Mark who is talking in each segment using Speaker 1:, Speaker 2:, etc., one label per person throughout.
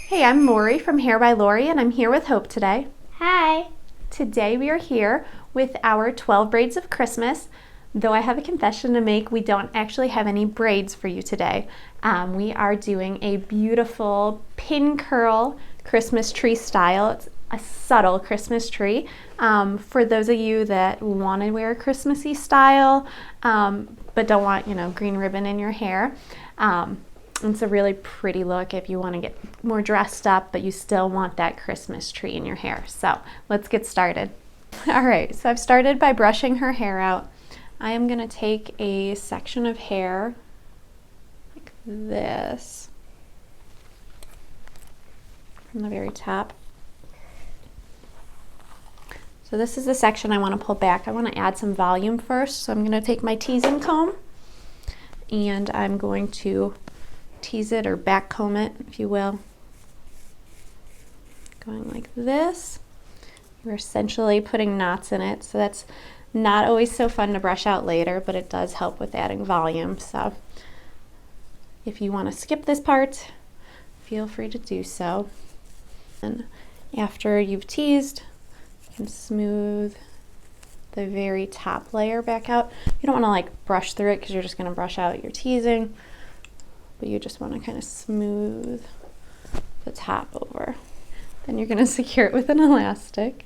Speaker 1: Hey, I'm Lori from Hair by Lori, and I'm here with Hope today.
Speaker 2: Hi.
Speaker 1: Today we are here with our 12 braids of Christmas. Though I have a confession to make, we don't actually have any braids for you today. We are doing a beautiful pin curl Christmas tree style. It's a subtle Christmas tree. For those of you that want to wear a Christmassy style, but don't want, green ribbon in your hair. It's a really pretty look if you want to get more dressed up, but you still want that Christmas tree in your hair. So let's get started. All right, so I've started by brushing her hair out. I am going to take a section of hair like this from the very top. So this is the section I want to pull back. I want to add some volume first. So I'm going to take my teasing comb and I'm going to tease it or back comb it, if you will. Going like this. You're essentially putting knots in it, so that's not always so fun to brush out later, but it does help with adding volume. So if you want to skip this part, feel free to do so. And after you've teased, you can smooth the very top layer back out. You don't want to like brush through it because you're just going to brush out your teasing, but you just want to kind of smooth the top over. Then you're going to secure it with an elastic.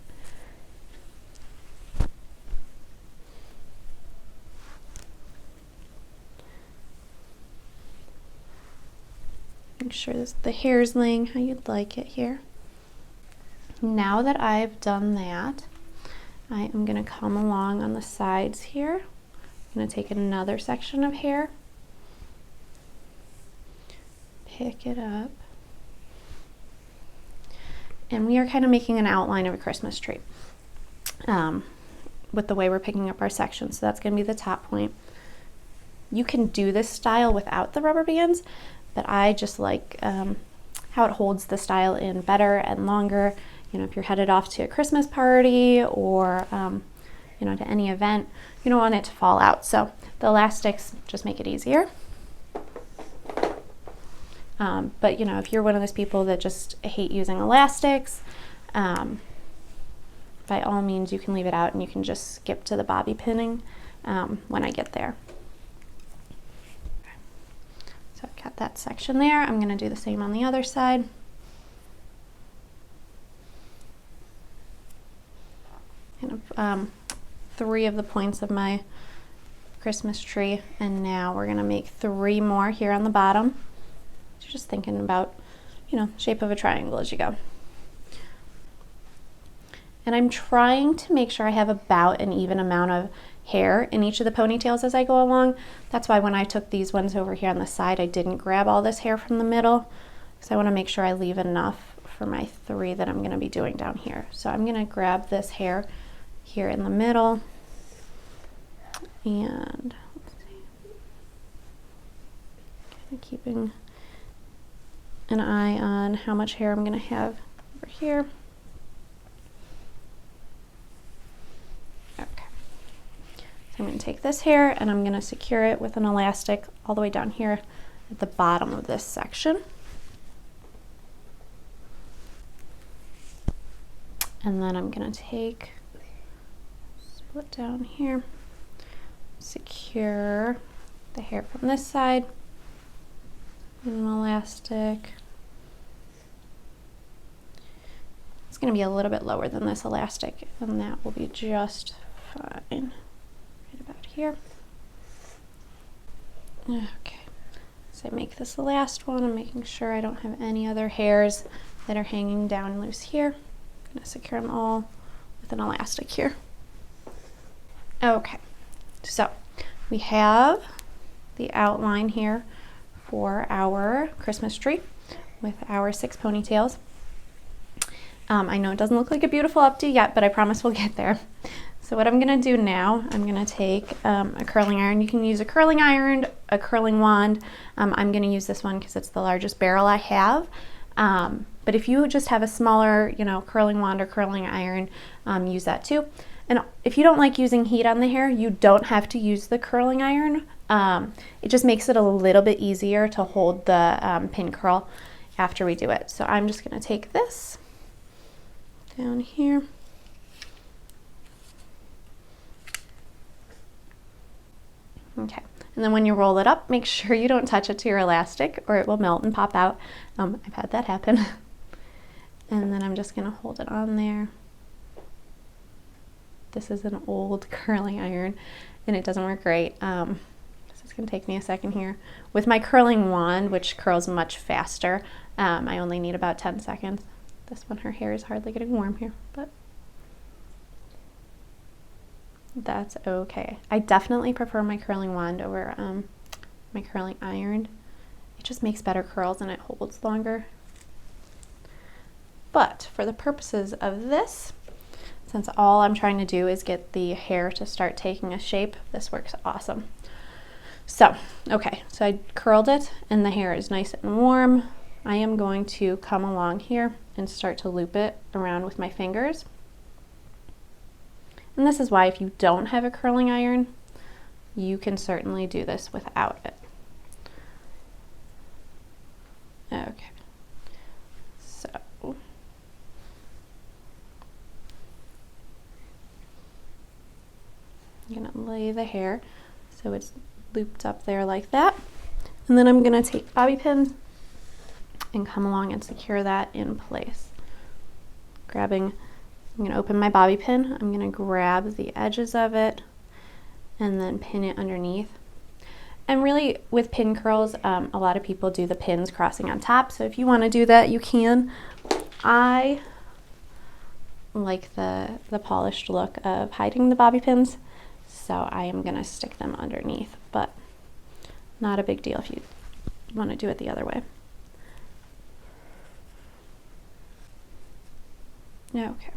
Speaker 1: Make sure the hair is laying how you'd like it here. Now that I've done that, I am going to come along on the sides here. I'm going to take another section of hair, pick it up, and we are kind of making an outline of a Christmas tree with the way we're picking up our sections. So that's going to be the top point. You can do this style without the rubber bands, but I just like how it holds the style in better and longer. If you're headed off to a Christmas party or to any event, you don't want it to fall out. So the elastics just make it easier. But if you're one of those people that just hate using elastics, by all means you can leave it out and you can just skip to the bobby pinning when I get there. So I've got that section there. I'm going to do the same on the other side. Kind of 3 of the points of my Christmas tree, and now we're going to make 3 more here on the bottom. So just thinking about, shape of a triangle as you go. And I'm trying to make sure I have about an even amount of hair in each of the ponytails as I go along. That's why when I took these ones over here on the side, I didn't grab all this hair from the middle, because I want to make sure I leave enough for my 3 that I'm going to be doing down here. So I'm going to grab this hair here in the middle, and let's see, kind of keeping an eye on how much hair I'm going to have over here. Okay, so I'm going to take this hair and I'm going to secure it with an elastic all the way down here at the bottom of this section. And then I'm going to take, split down here, secure the hair from this side, and an elastic. It's going to be a little bit lower than this elastic, and that will be just fine. Right about here. Okay, so I make this the last one. I'm making sure I don't have any other hairs that are hanging down loose here. I'm going to secure them all with an elastic here. Okay, so we have the outline here for our Christmas tree with our 6 ponytails. I know it doesn't look like a beautiful updo yet, but I promise we'll get there. So what I'm going to do now, I'm going to take a curling iron. You can use a curling iron, a curling wand. I'm going to use this one because it's the largest barrel I have. But if you just have a smaller, curling wand or curling iron, use that too. And if you don't like using heat on the hair, you don't have to use the curling iron. It just makes it a little bit easier to hold the pin curl. after we do it. So I'm just going to take this down here. Okay, and then when you roll it up, make sure you don't touch it to your elastic or it will melt and pop out. I've had that happen. And then I'm just going to hold it on there. This is an old curling iron and it doesn't work great. This is going to take me a second here. With my curling wand, which curls much faster, I only need about 10 seconds. This one, her hair is hardly getting warm here, but that's okay. I definitely prefer my curling wand over my curling iron. It just makes better curls and it holds longer. But for the purposes of this, since all I'm trying to do is get the hair to start taking a shape, this works awesome. So, okay, so I curled it and the hair is nice and warm. I am going to come along here and start to loop it around with my fingers. And this is why if you don't have a curling iron, you can certainly do this without it. Okay, so I'm gonna lay the hair so it's looped up there like that. And then I'm gonna take bobby pins and come along and secure that in place. I'm gonna open my bobby pin, I'm gonna grab the edges of it and then pin it underneath. And really with pin curls, a lot of people do the pins crossing on top, so if you want to do that, you can. I like the polished look of hiding the bobby pins, so I am gonna stick them underneath, but not a big deal if you want to do it the other way. Okay.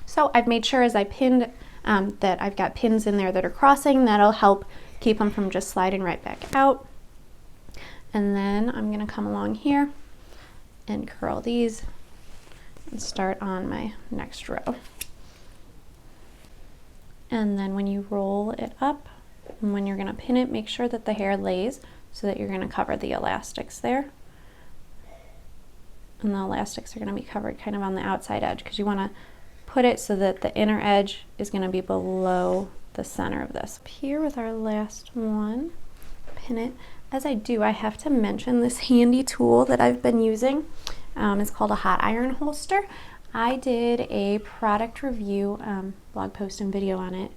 Speaker 1: So I've made sure as I pinned that I've got pins in there that are crossing. That'll help keep them from just sliding right back out. And then I'm going to come along here and curl these and start on my next row. And then when you roll it up, and when you're going to pin it, make sure that the hair lays so that you're going to cover the elastics there. And the elastics are going to be covered kind of on the outside edge because you want to put it so that the inner edge is going to be below the center of this. Here with our last one, pin it. As I do, I have to mention this handy tool that I've been using. It's called a hot iron holster. I did a product review blog post and video on it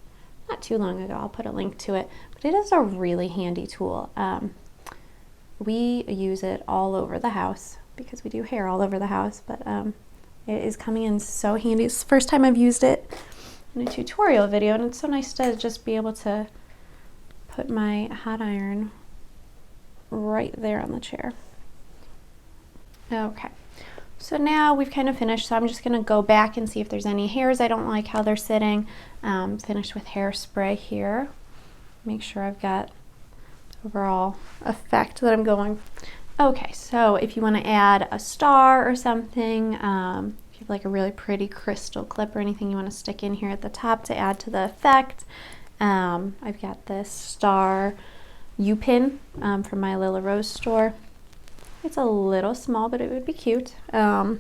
Speaker 1: not too long ago. I'll put a link to it, but it is a really handy tool. We use it all over the house because we do hair all over the house, but it is coming in so handy. It's the first time I've used it in a tutorial video, and it's so nice to just be able to put my hot iron right there on the chair. Okay, so now we've kind of finished, so I'm just going to go back and see if there's any hairs I don't like how they're sitting. Finish with hairspray here. Make sure I've got overall effect that I'm going. Okay, so if you want to add a star or something, if you have like a really pretty crystal clip or anything you want to stick in here at the top to add to the effect, I've got this star U-pin from my Lila Rose store. It's a little small, but it would be cute. Got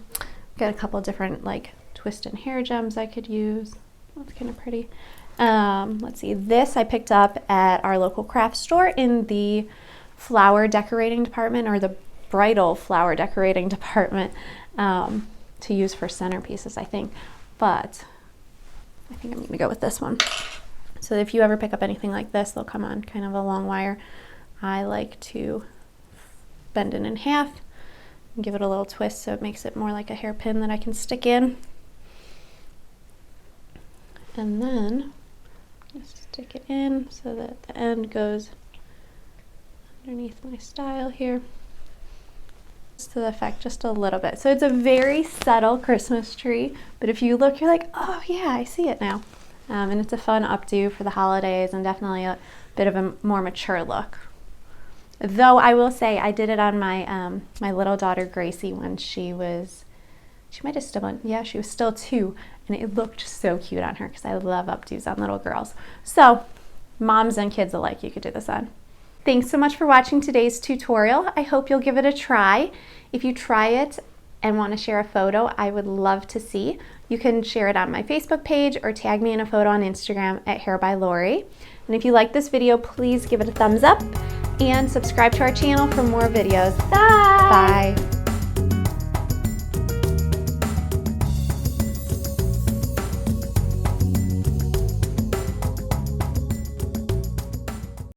Speaker 1: a couple different like twist and hair gems I could use. That's kind of pretty. Let's see, this I picked up at our local craft store in the flower decorating department, or the bridal flower decorating department, to use for centerpieces, I think. But I think I'm going to go with this one. So if you ever pick up anything like this, they'll come on kind of a long wire. I like to bend it in half and give it a little twist so it makes it more like a hairpin that I can stick in. And then just stick it in so that the end goes underneath my style here. Just to the effect just a little bit. So it's a very subtle Christmas tree, but if you look, you're like, oh yeah, I see it now. And it's a fun updo for the holidays and definitely a bit of a more mature look. Though I will say I did it on my my little daughter Gracie when she was still 2, and it looked so cute on her because I love updos on little girls. So moms and kids alike, you could do this on. Thanks so much for watching today's tutorial. I hope you'll give it a try. If you try it and want to share a photo, I would love to see. You can share it on my Facebook page or tag me in a photo on Instagram at Hair by Lori. And if you like this video, please give it a thumbs up and subscribe to our channel for more videos. Bye! Bye!